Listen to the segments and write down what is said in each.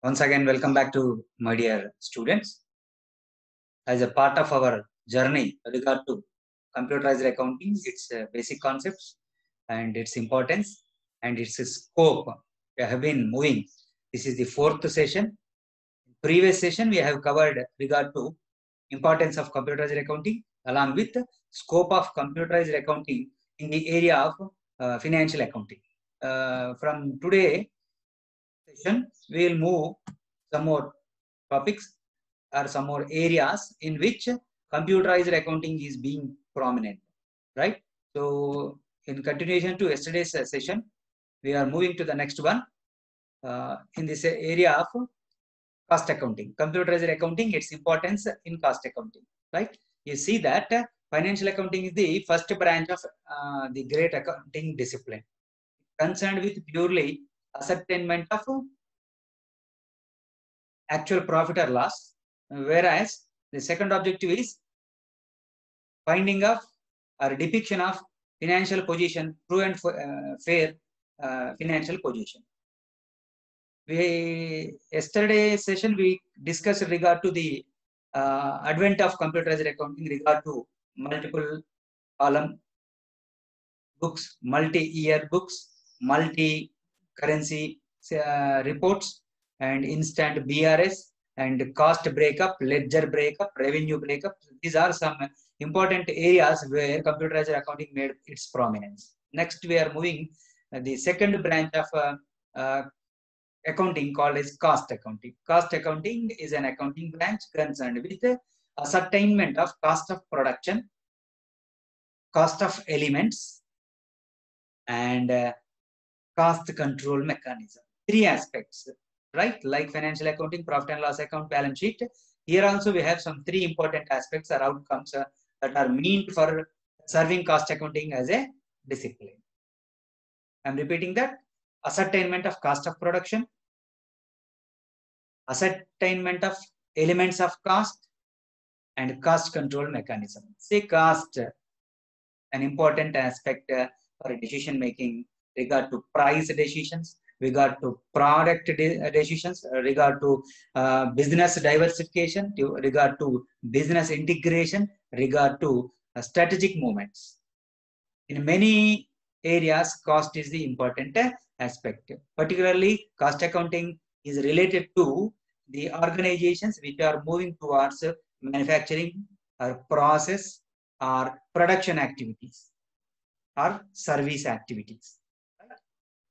Once again, welcome back to my dear students. As a part of our journey regard to computerized accounting, its basic concepts and its importance and its scope, we have been moving. This is the fourth session. Previous session, we have covered regard to importance of computerized accounting along with scope of computerized accounting in the area of financial accounting. From today session, we will move some more topics or some more areas in which computerized accounting is being prominent, right? So in continuation to yesterday's session, we are moving to the next one in this area of cost accounting. Computerized accounting, its importance in cost accounting, right? You see that financial accounting is the first branch of the great accounting discipline, concerned with purely ascertainment of actual profit or loss, whereas the second objective is finding of or depiction of financial position, true and fair financial position. Yesterday session we discussed regard to the advent of computerized accounting, regard to multiple column books, multi-year books, multi-currency reports, and instant BRS, and cost breakup, ledger breakup, revenue breakup. These are some important areas where computerized accounting made its prominence. Next, we are moving the second branch of accounting called as cost accounting. Cost accounting is an accounting branch concerned with ascertainment of cost of production, cost of elements, and cost control mechanism. Three aspects, right? Like financial accounting, profit and loss account, balance sheet. Here also we have some three important aspects or outcomes that are meant for serving cost accounting as a discipline. I'm repeating that: ascertainment of cost of production, ascertainment of elements of cost, and cost control mechanism. Say cost, an important aspect for decision making, regard to price decisions, regard to product decisions, regard to business diversification, regard to business integration, regard to strategic movements. In many areas, cost is the important aspect. Particularly, cost accounting is related to the organizations which are moving towards manufacturing or process or production activities or service activities.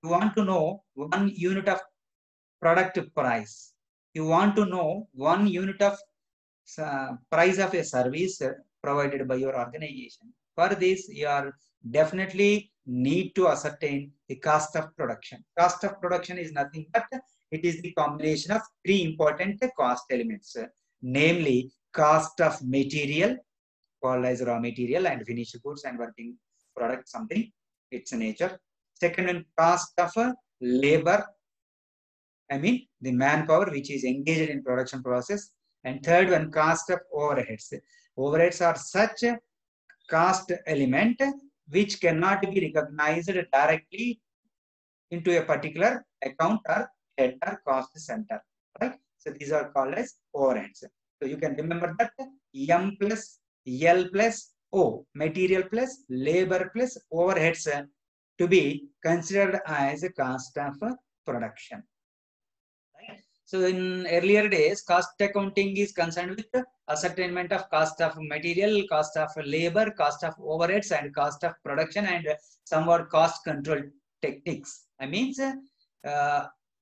You want to know one unit of product price. You want to know one unit of price of a service provided by your organization. For this, you are definitely need to ascertain the cost of production. Cost of production is nothing but it is the combination of three important cost elements, namely cost of material, called as raw material, and finished goods and working product, something, its nature. Second one, cost of labor, I mean the manpower which is engaged in production process. And third one, cost of overheads. Overheads are such a cost element which cannot be recognized directly into a particular account or head or cost center, right? So these are called as overheads. So you can remember that M plus L plus O, material plus labor plus overheads, to be considered as a cost of production. Right? So in earlier days, cost accounting is concerned with ascertainment of cost of material, cost of labor, cost of overheads, and cost of production, and somewhat cost control techniques. I mean,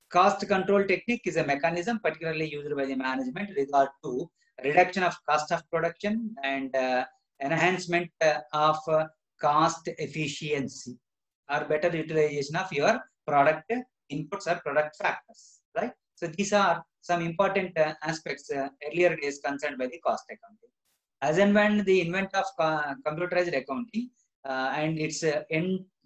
cost control technique is a mechanism particularly used by the management regard to reduction of cost of production and enhancement of cost efficiency or better utilization of your product inputs or product factors, right? So these are some important aspects earlier days concerned by the cost accounting. As and when the invent of computerized accounting and its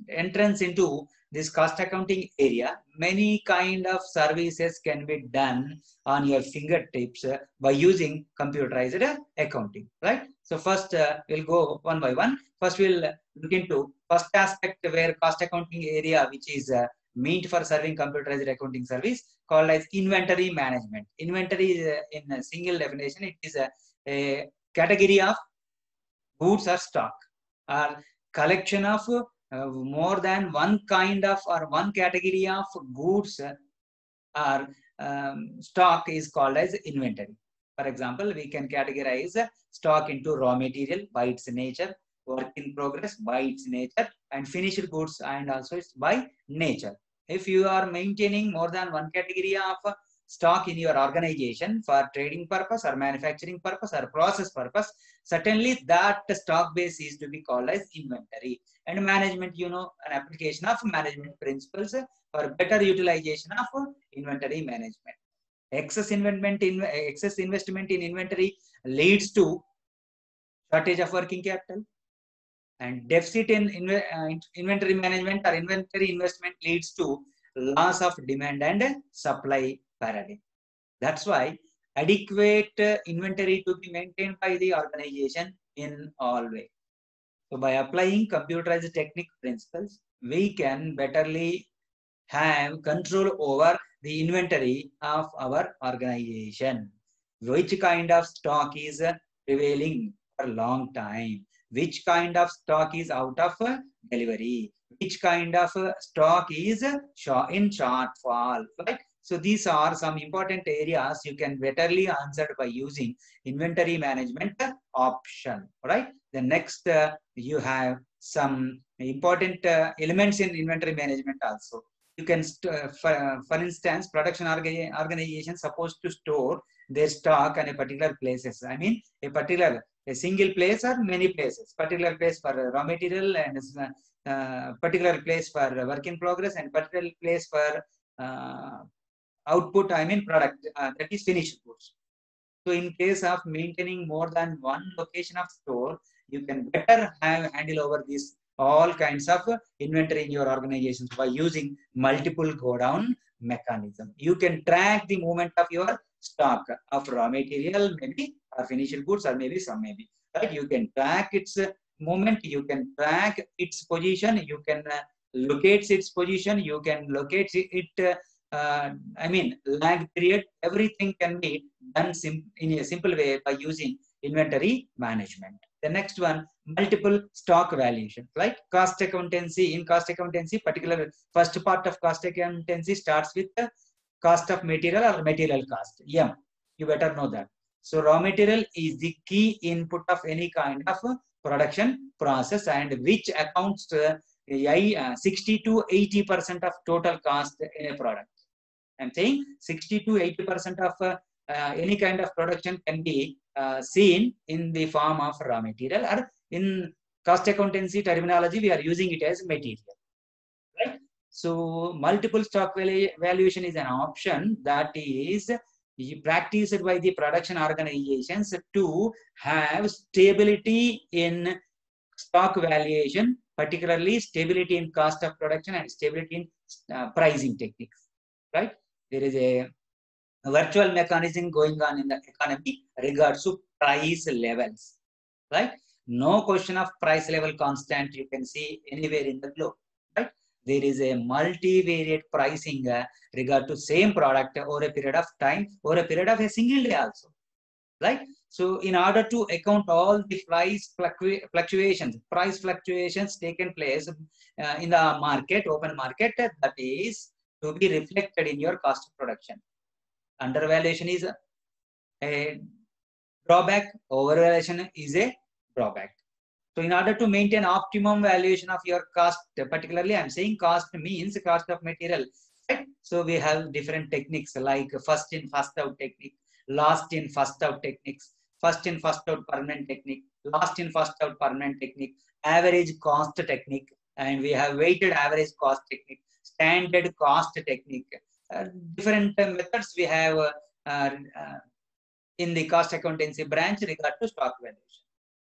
entrance into this cost accounting area, many kind of services can be done on your fingertips by using computerized accounting, right? So first we'll go one by one. First we'll look into first aspect where cost accounting area, which is meant for serving computerized accounting service called as inventory management. Inventory is in a single definition. It is a category of goods or stock, or collection of more than one kind of or one category of goods or stock is called as inventory. For example, we can categorize stock into raw material by its nature, work in progress by its nature, and finished goods and also it's by nature. If you are maintaining more than one category of stock in your organization for trading purpose or manufacturing purpose or process purpose, certainly that stock base is to be called as inventory. And management, you know, an application of management principles for better utilization of inventory management. Excess investment in inventory leads to shortage of working capital, and deficit in inventory management or inventory investment leads to loss of demand and supply paradigm. That's why adequate inventory to be maintained by the organization in all ways. So by applying computerized technique principles, we can betterly have control over the inventory of our organization. Which kind of stock is prevailing for a long time? Which kind of stock is out of delivery? Which kind of stock is in shortfall? Right? So these are some important areas you can betterly answer by using inventory management option. Right? The next you have some important elements in inventory management also. You can, for instance, production organization supposed to store their stock in a particular places. I mean, a single place or many places. Particular place for raw material and particular place for work in progress and particular place for output. I mean, product that is finished goods. So in case of maintaining more than one location of store, you can better have handle over this all kinds of inventory in your organizations by using multiple go down mechanism. You can track the movement of your stock of raw material, maybe or finished goods, or maybe some maybe. Right? You can track its movement. You can track its position. You can locate its position. You can locate it. I mean, lag period. Everything can be done in a simple way by using inventory management. The next one, multiple stock valuation, like cost accountancy. In cost accountancy, particular first part of cost accountancy starts with the cost of material or material cost. Yeah, you better know that. So raw material is the key input of any kind of production process, and which accounts 60 to 80% of total cost in a product. I'm saying 60 to 80% of any kind of production can be seen in the form of raw material, or in cost accountancy terminology, we are using it as material. Right? So multiple stock valuation is an option that is practiced by the production organizations to have stability in stock valuation, particularly stability in cost of production and stability in pricing techniques. Right? There is a virtual mechanism going on in the economy regards to price levels. Right? No question of price level constant you can see anywhere in the globe. Right? There is a multivariate pricing regard to same product over a period of time, over a period of a single day also. Right? So in order to account all the price fluctuations taken place in the market, open market, that is to be reflected in your cost of production. Undervaluation is a drawback, overvaluation is a drawback. So in order to maintain optimum valuation of your cost, particularly I'm saying cost means cost of material. Right? So we have different techniques like first in, first out technique, last in, first out techniques, first in, first out permanent technique, last in, first out permanent technique, average cost technique, and we have weighted average cost technique, standard cost technique. Different methods we have in the cost accountancy branch regard to stock valuation.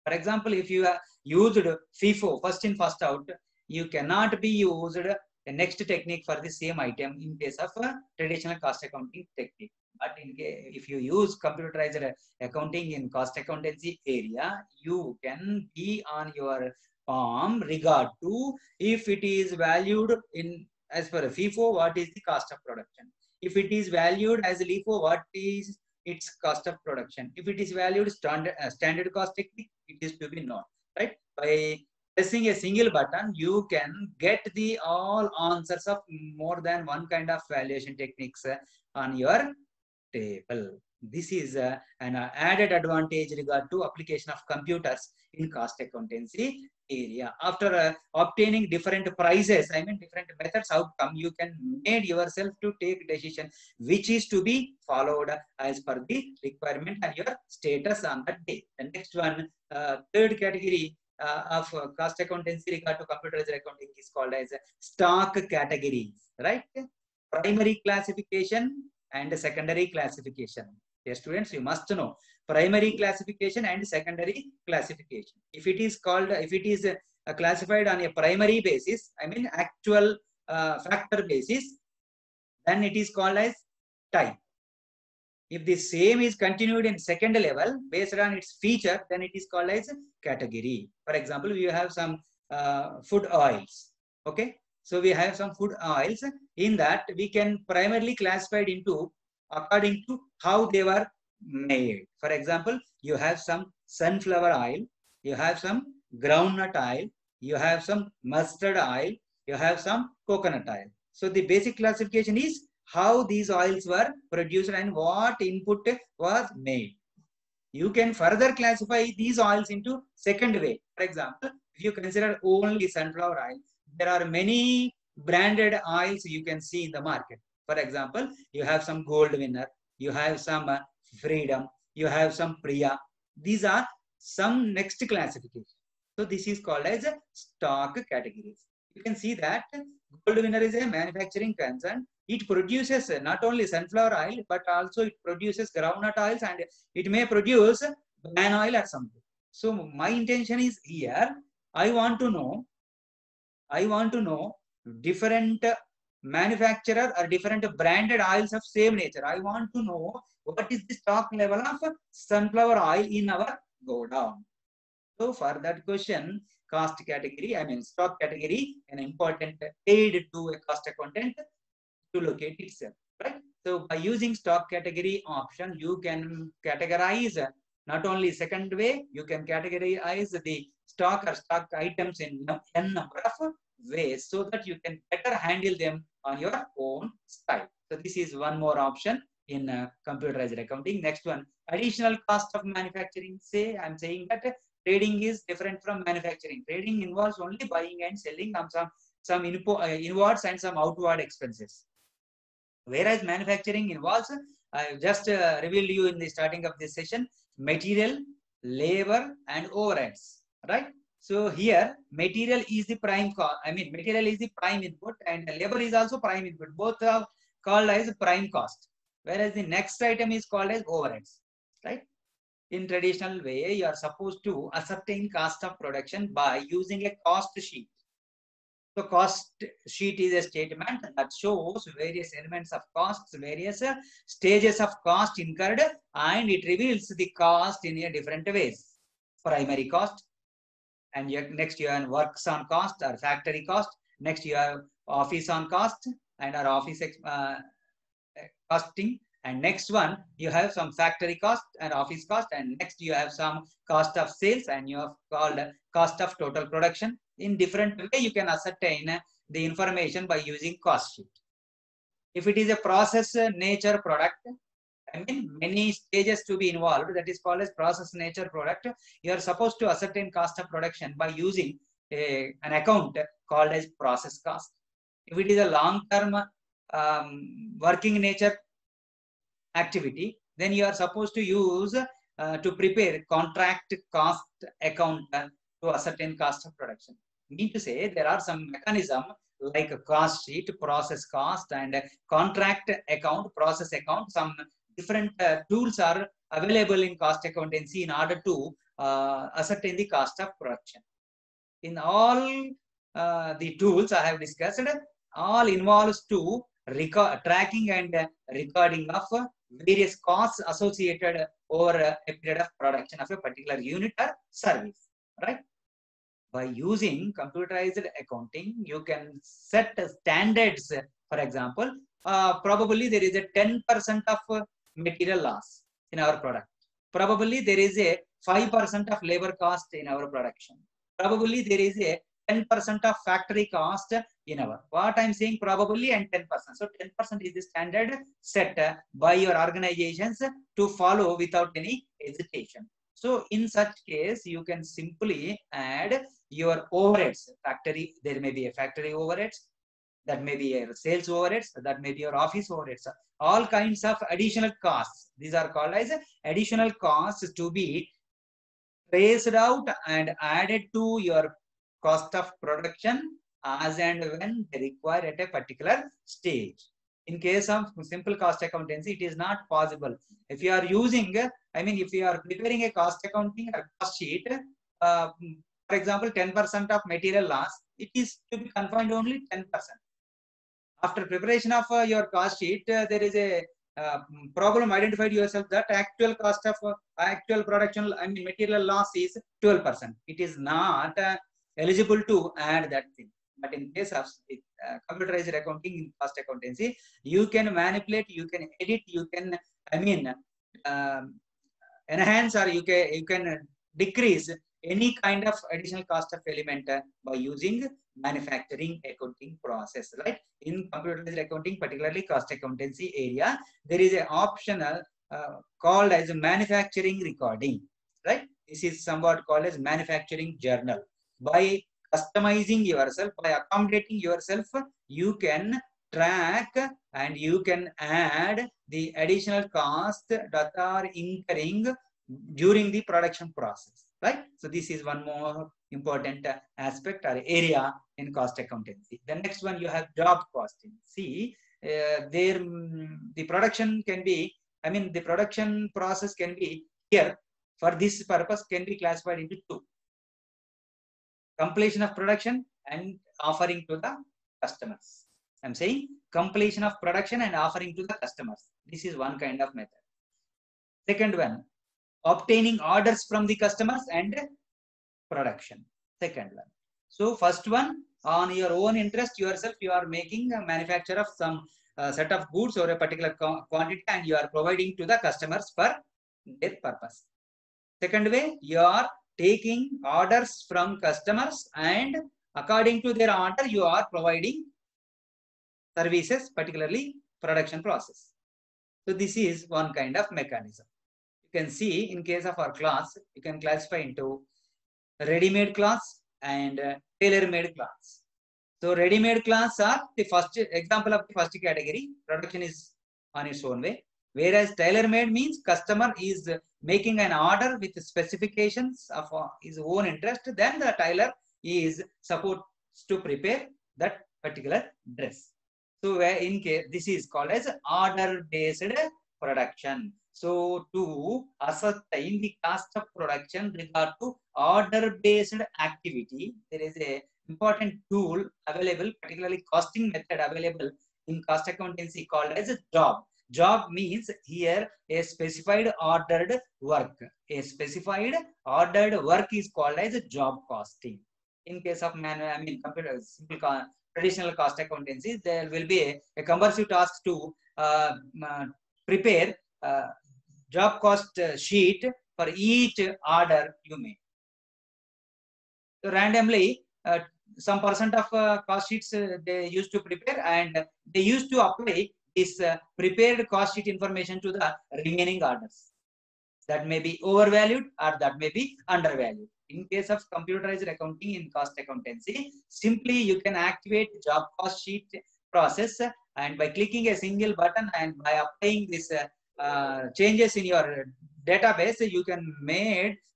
For example, if you used FIFO, first in, first out, you cannot be used the next technique for the same item in case of traditional cost accounting technique. But if you use computerized accounting in cost accountancy area, you can be on your regard to if it is valued in as per FIFO, what is the cost of production? If it is valued as LIFO, what is its cost of production? If it is valued standard cost technique, it is to be known, right? By pressing a single button, you can get the all answers of more than one kind of valuation techniques on your table. This is an added advantage regard to application of computers in cost accountancy area. After obtaining different prices, I mean different methods outcome, you can made yourself to take decision which is to be followed as per the requirement and your status on that day. The next one, third category of cost accountancy regard to computerized accounting is called as stock categories, right? Primary classification and secondary classification. Yes, students, you must know primary classification and secondary classification. If it is called, if it is classified on a primary basis, I mean actual factor basis, then it is called as type. If the same is continued in second level based on its feature, then it is called as category. For example, we have some food oils. Okay, so we have some food oils. In that, we can primarily classify it into according to how they were made. For example, you have some sunflower oil, you have some groundnut oil, you have some mustard oil, you have some coconut oil. So the basic classification is how these oils were produced and what input was made. You can further classify these oils into second way. For example, if you consider only sunflower oil, there are many branded oils you can see in the market. For example, you have some Gold Winner, you have some Freedom, you have some Priya. These are some next classification. So this is called as a stock categories. You can see that Gold Winner is a manufacturing concern. It produces not only sunflower oil, but also it produces groundnut oils and it may produce banana oil or something. So my intention is here, I want to know different manufacturer or different branded oils of same nature. I want to know what is the stock level of sunflower oil in our godown. So for that question, cost category, I mean stock category, an important aid to a cost accountant to locate itself, right? So by using stock category option, you can categorize not only second way, you can categorize the stock or stock items in n number of ways so that you can better handle them on your own style. So this is one more option in computerized accounting. Next one, additional cost of manufacturing. Say I'm saying that trading is different from manufacturing. Trading involves only buying and selling some inwards and some outward expenses. Whereas manufacturing involves, I just revealed you in the starting of this session, material, labor, and overheads, right? So here, material is the prime cost. I mean, material is the prime input, and labor is also prime input. Both are called as prime cost. Whereas the next item is called as overheads, right? In traditional way, you are supposed to ascertain cost of production by using a cost sheet. So cost sheet is a statement that shows various elements of costs, various stages of cost incurred, and it reveals the cost in a different ways. Primary cost, and next you have works on cost or factory cost. Next you have office on cost and our office costing. And next one, you have some factory cost and office cost. And next you have some cost of sales and you have called cost of total production. In different way, you can ascertain the information by using cost sheet. If it is a process nature product, I mean many stages to be involved, that is called as process nature product. You are supposed to ascertain cost of production by using an account called as process cost. If it is a long-term working nature activity, then you are supposed to use to prepare contract cost account to ascertain cost of production. Mean to say there are some mechanism like a cost sheet, process cost, and contract account, process account. Some different tools are available in cost accountancy in order to ascertain the cost of production. In all the tools I have discussed, all involves to tracking and recording of various costs associated over a period of production of a particular unit or service, right? By using computerized accounting, you can set standards. For example, probably there is a 10% of material loss in our product. Probably there is a 5% of labor cost in our production. Probably there is a 10% of factory cost in our. What I'm saying, probably and 10%. So 10% is the standard set by your organizations to follow without any hesitation. So in such case, you can simply add your overheads. Factory, there may be a factory overheads, that may be a sales overheads, that may be your office overheads, all kinds of additional costs. These are called as additional costs to be traced out and added to your cost of production as and when they require at a particular stage. In case of simple cost accountancy, it is not possible. If you are using, if you are preparing a cost accounting or cost sheet, for example, 10% of material loss, it is to be confined only 10%. After preparation of your cost sheet, there is a problem identified yourself that actual cost of actual production, material loss is 12%. It is not eligible to add that thing. But in case of computerized accounting in cost accountancy, you can manipulate, you can edit, you can, enhance, or you can decrease any kind of additional cost of element by using manufacturing accounting process, right? In computerized accounting, particularly cost accountancy area, there is an optional called as manufacturing recording, right? This is somewhat called as manufacturing journal. By customizing yourself, by accommodating yourself, you can track and you can add the additional cost that are incurring during the production process, right? So this is one more important aspect or area in cost accountancy. The next one, you have job costing. See, the production can be, the production process can be here for this purpose can be classified into two: completion of production and offering to the customers. I'm saying completion of production and offering to the customers. This is one kind of method. Second one, obtaining orders from the customers and production. Second one. So first one, on your own interest yourself, you are making a manufacture of some set of goods or a particular quantity, and you are providing to the customers for their purpose. Second way, you are taking orders from customers, and according to their order, you are providing services, particularly production process. So this is one kind of mechanism. You can see in case of our class, you can classify into ready-made class and tailor-made class. So ready-made class are the first example of the first category. Production is on its own way. Whereas tailor-made means customer is making an order with specifications of his own interest. Then the tailor is supposed to prepare that particular dress. So in case this is called as order-based production. So to ascertain the cost of production regard to order-based activity, there is a important tool available, particularly costing method available in cost accountancy called as a job. Job means here a specified ordered work. A specified ordered work is called as a job costing. In case of traditional cost accountancy, there will be a cumbersome task to prepare job cost sheet for each order you make. So randomly, some percent of cost sheets they used to prepare, and they used to apply this prepared cost sheet information to the remaining orders. That may be overvalued or that may be undervalued. In case of computerized accounting in cost accountancy, simply you can activate job cost sheet process, and by clicking a single button and by applying this changes in your database, you can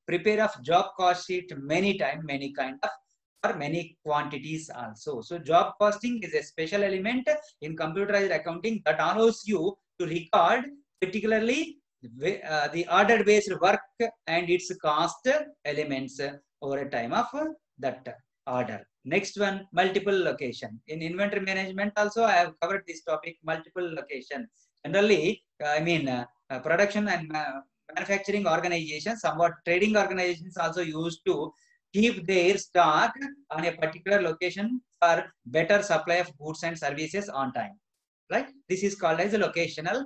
prepare of job cost sheet many times, many kind of or many quantities also. So job costing is a special element in computerized accounting that allows you to record particularly the order based work and its cost elements over a time of that order. Next one, multiple location. In inventory management also I have covered this topic, multiple location. Generally, production and manufacturing organizations, somewhat trading organizations also used to keep their stock on a particular location for better supply of goods and services on time. Right? This is called as a locational,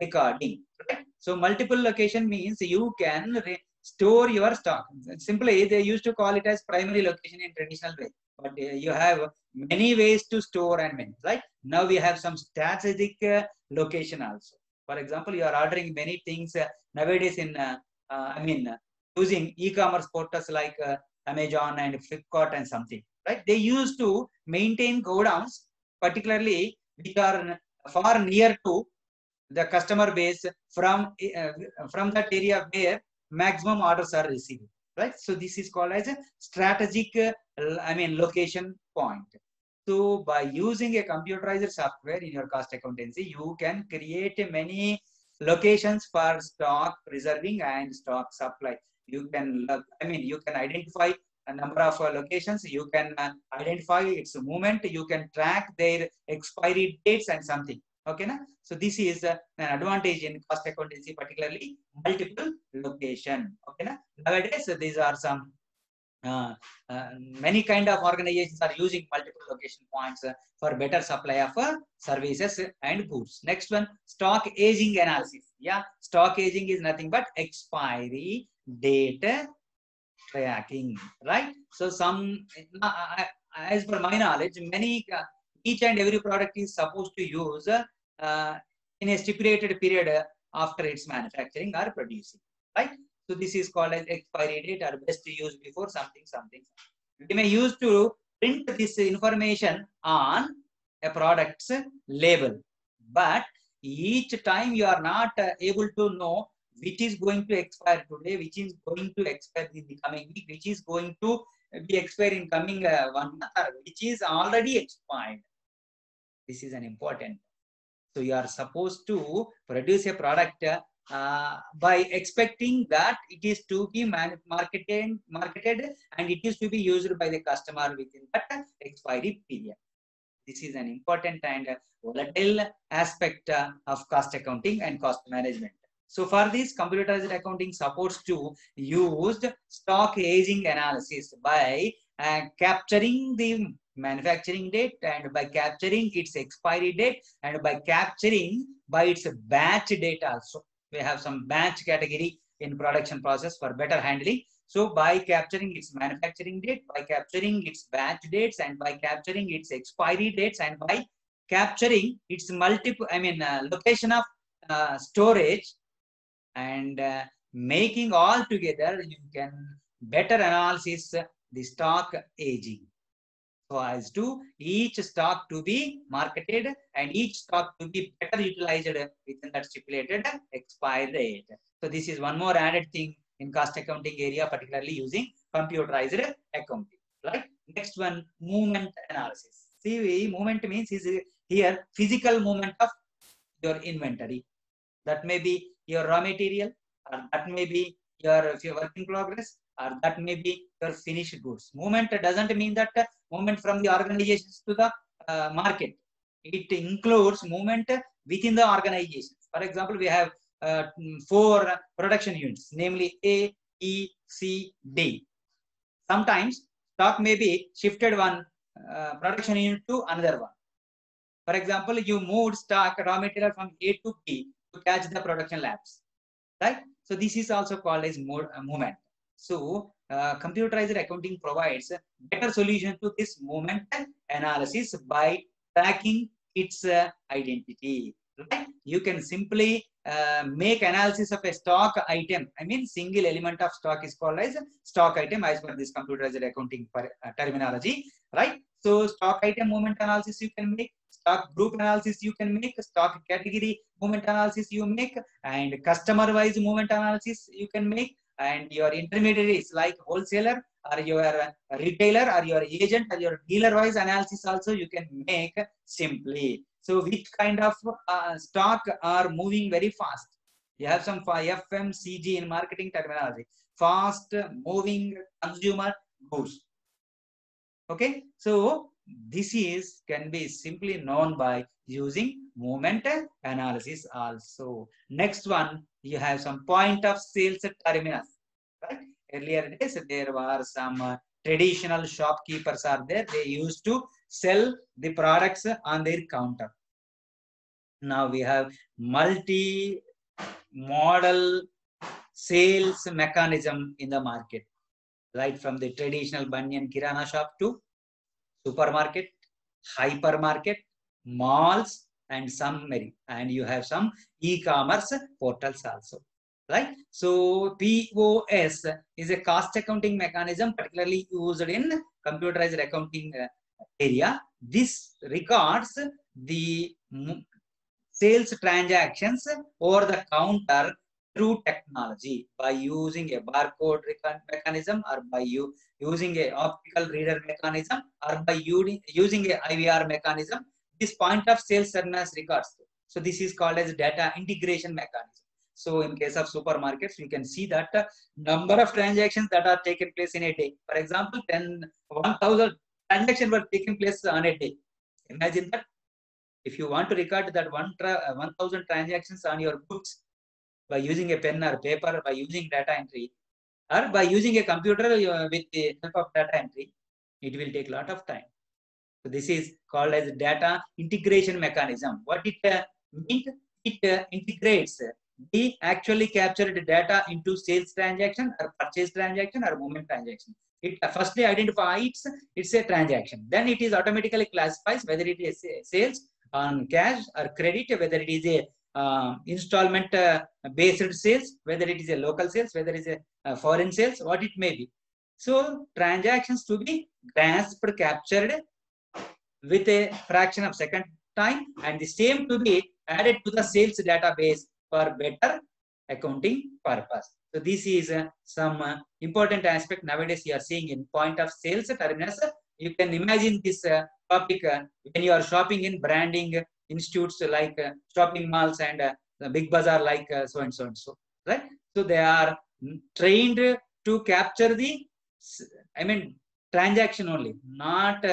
recording. Right? So multiple location means you can store your stock. Simply, they used to call it as primary location in traditional way. But you have many ways to store and manage. Right? Now we have some strategic location also. For example, you are ordering many things nowadays in, using e-commerce portals like Amazon and Flipkart and something. Right? They used to maintain godowns, particularly which are far near to the customer base from that area where maximum orders are received. Right? So this is called as a strategic, location point. So by using a computerized software in your cost accountancy, you can create many locations for stock preserving and stock supply. You can, you can identify a number of locations. You can identify its movement. You can track their expiry dates and something. Okay, na? So this is an advantage in cost accountancy, particularly multiple location. Okay, na? Nowadays these are some many kind of organizations are using multiple location points for better supply of services and goods. Next one, stock aging analysis. Yeah, stock aging is nothing but expiry date tracking, right? So some, as per my knowledge, many each and every product is supposed to use in a stipulated period after its manufacturing or producing, right? So this is called as expiry date or best use before something. We may use to print this information on a product's label, but each time you are not able to know which is going to expire today, which is going to expire in the coming week, which is going to be expired in coming 1 month, which is already expired. This is an important. So you are supposed to produce a product by expecting that it is to be marketed and it is to be used by the customer within that expiry period. This is an important and volatile aspect of cost accounting and cost management. So for this, computerized accounting supports to use stock aging analysis by capturing the manufacturing date and by capturing its expiry date and by capturing by its batch date also. We have some batch category in production process for better handling. So by capturing its manufacturing date, by capturing its batch dates, and by capturing its expiry dates, and by capturing its multiple, location of storage, and making all together, you can better analysis the stock aging. So as to each stock to be marketed and each stock to be better utilized within that stipulated expiry date. So this is one more added thing in cost accounting area, particularly using computerized accounting. Right? Next one, movement analysis. See, movement means is here physical movement of your inventory. That may be your raw material, or that may be your work in progress, or that may be your finished goods. Movement doesn't mean that movement from the organizations to the market. It includes movement within the organizations. For example, we have 4 production units, namely A, E, C, D. Sometimes stock may be shifted one production unit to another one. For example, you moved stock raw material from A to B to catch the production laps, right? So this is also called as movement. So computerized accounting provides better solution to this movement analysis by tracking its identity. Right? You can simply make analysis of a stock item. Single element of stock is called as stock item as per this computerized accounting terminology, right? So stock item movement analysis you can make, stock group analysis you can make, stock category movement analysis you make, and customer wise movement analysis you can make, and your intermediaries like wholesaler or your retailer or your agent or your dealer wise analysis also you can make simply. So which kind of stock are moving very fast? You have some FMCG in marketing terminology, fast moving consumer goods. Okay, so this is can be simply known by using movement analysis also. Next one, you have some point of sales terminals, right? Earlier days, there were some traditional shopkeepers are there. They used to sell the products on their counter. Now we have multi-model sales mechanism in the market, right from the traditional Banyan Kirana shop to supermarket, hypermarket, malls, and and you have some e-commerce portals also, right? So POS is a cost accounting mechanism particularly used in computerized accounting area. This records the sales transactions over the counter through technology by using a barcode mechanism, or by using a optical reader mechanism, or by using a IVR mechanism. This point of sales terminals records. So this is called as data integration mechanism. So in case of supermarkets, we can see that number of transactions that are taken place in a day. For example, 1,000 transactions were taking place on a day. Imagine that. If you want to record that 1,000 transactions on your books by using a pen or paper, by using data entry, or by using a computer with the help of data entry, it will take a lot of time. So this is called as data integration mechanism. What it means, it integrates the actually captured data into sales transaction or purchase transaction or movement transaction. It firstly identifies it's a transaction. Then it is automatically classifies whether it is sales on cash or credit, whether it is a installment based sales, whether it is a local sales, whether it is a foreign sales, what it may be. So transactions to be grasped, captured with a fraction of second time, and the same to be added to the sales database for better accounting purpose. So this is some important aspect nowadays you are seeing in point of sales terminals. You can imagine this topic when you are shopping in branding institutes like shopping malls and the big bazaar like so and so and so, right? So they are trained to capture the, transaction only, not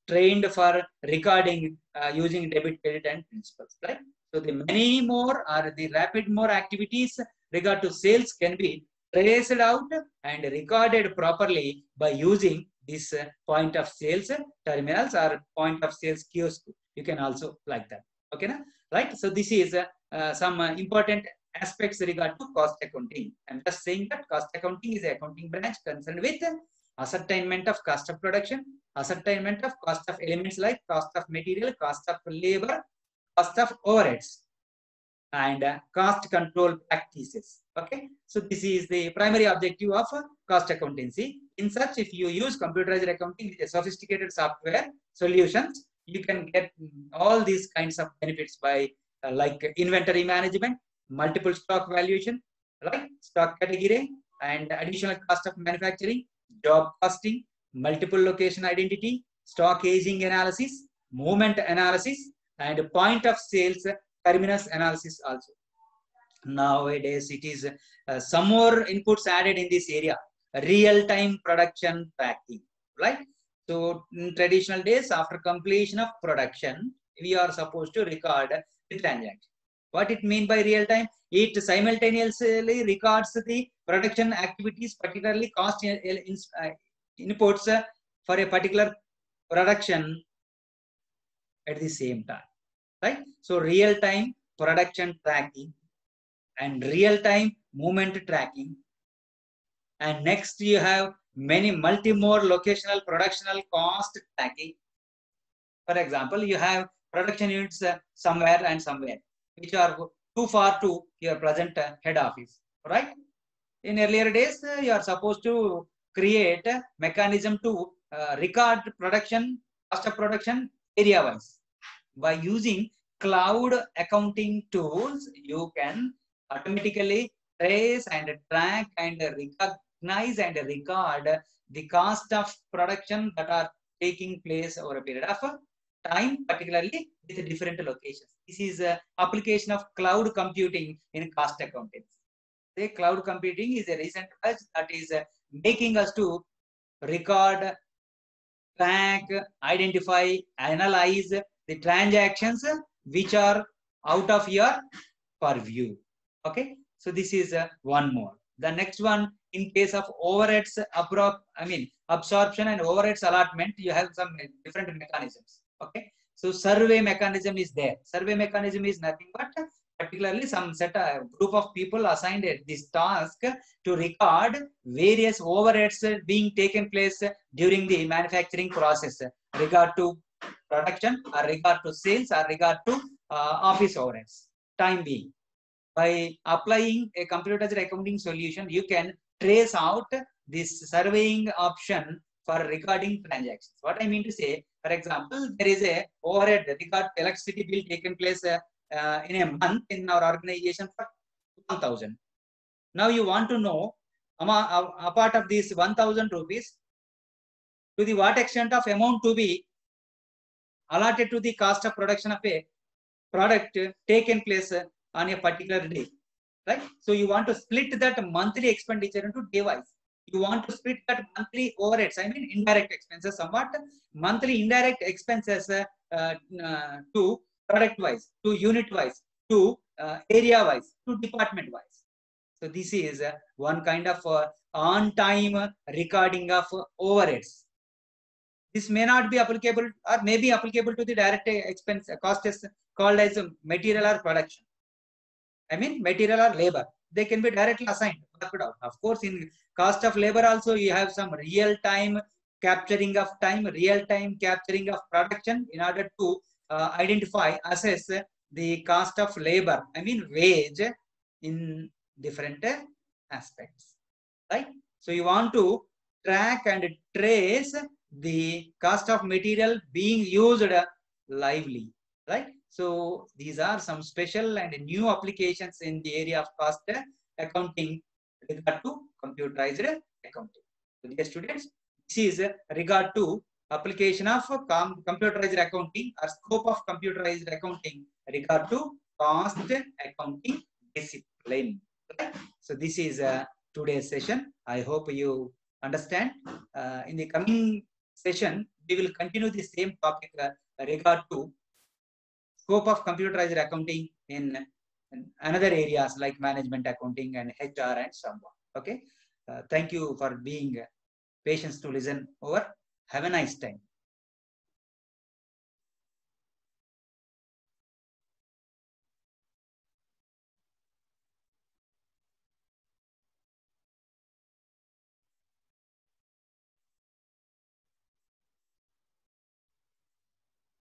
trained for recording using debit, credit, and principals, right? So the many more or the rapid more activities regard to sales can be traced out and recorded properly by using this point of sales terminals or point of sales kiosk. You can also like that. Okay, na? Right? So this is some important aspects regard to cost accounting. I'm just saying that cost accounting is an accounting branch concerned with ascertainment of cost of production, ascertainment of cost of elements like cost of material, cost of labor, cost of overheads, and cost control practices. Okay, so this is the primary objective of cost accountancy. In such, if you use computerized accounting with a sophisticated software solutions, you can get all these kinds of benefits by like inventory management, multiple stock valuation, right? Stock category and additional cost of manufacturing, job costing, multiple location identity, stock aging analysis, movement analysis, and point of sales terminus analysis also. Nowadays, it is some more inputs added in this area. Real-time production tracking, right? So in traditional days, after completion of production, we are supposed to record the transaction. What it mean by real-time? It simultaneously records the production activities, particularly cost inputs for a particular production at the same time, right? So real-time production tracking and real-time movement tracking. And next you have many more locational productional cost tracking. For example, you have production units somewhere and somewhere, which are too far to your present head office, right? In earlier days, you are supposed to create a mechanism to record production, cost of production area-wise. By using cloud accounting tools, you can automatically trace and track and recognize and record the cost of production that are taking place over a period of time, particularly with different locations. This is application of cloud computing in cost accounting. The cloud computing is a recent touch that is making us to record, track, identify, analyze the transactions which are out of your purview. Okay, so this is one more. The next one in case of overheads, absorption and overheads allotment, you have some different mechanisms. Okay, so survey mechanism is there. Survey mechanism is nothing but particularly some group of people assigned this task to record various overheads being taken place during the manufacturing process, regard to production or regard to sales or regard to office overheads. Time being, by applying a computerized accounting solution, you can trace out this surveying option for recording transactions. What I mean to say, for example, there is a overhead record electricity bill taken place in a month in our organization for 1,000. Now you want to know, apart of this 1,000 rupees, to the what extent of amount to be allotted to the cost of production of a product taken place on a particular day, right? So you want to split that monthly expenditure into day wise. You want to split that monthly overheads, indirect expenses, somewhat monthly indirect expenses to product wise, to unit wise, to area wise, to department wise. So this is one kind of on-time recording of overheads. This may not be applicable or may be applicable to the direct expense cost is called as material or production. Material or labor. They can be directly assigned. Of course, in cost of labor also you have some real-time capturing of time, real-time capturing of production in order to identify, assess the cost of labor, wage in different aspects, right? So you want to track and trace the cost of material being used lively, right? So these are some special and new applications in the area of cost accounting regard to computerized accounting. So dear students, this is regard to application of computerized accounting or scope of computerized accounting regard to cost accounting discipline. Right? So this is today's session. I hope you understand. In the coming session, we will continue the same topic regard to scope of computerized accounting in another areas like management accounting and HR and so on. Okay. Thank you for being patient to listen over. Have a nice time.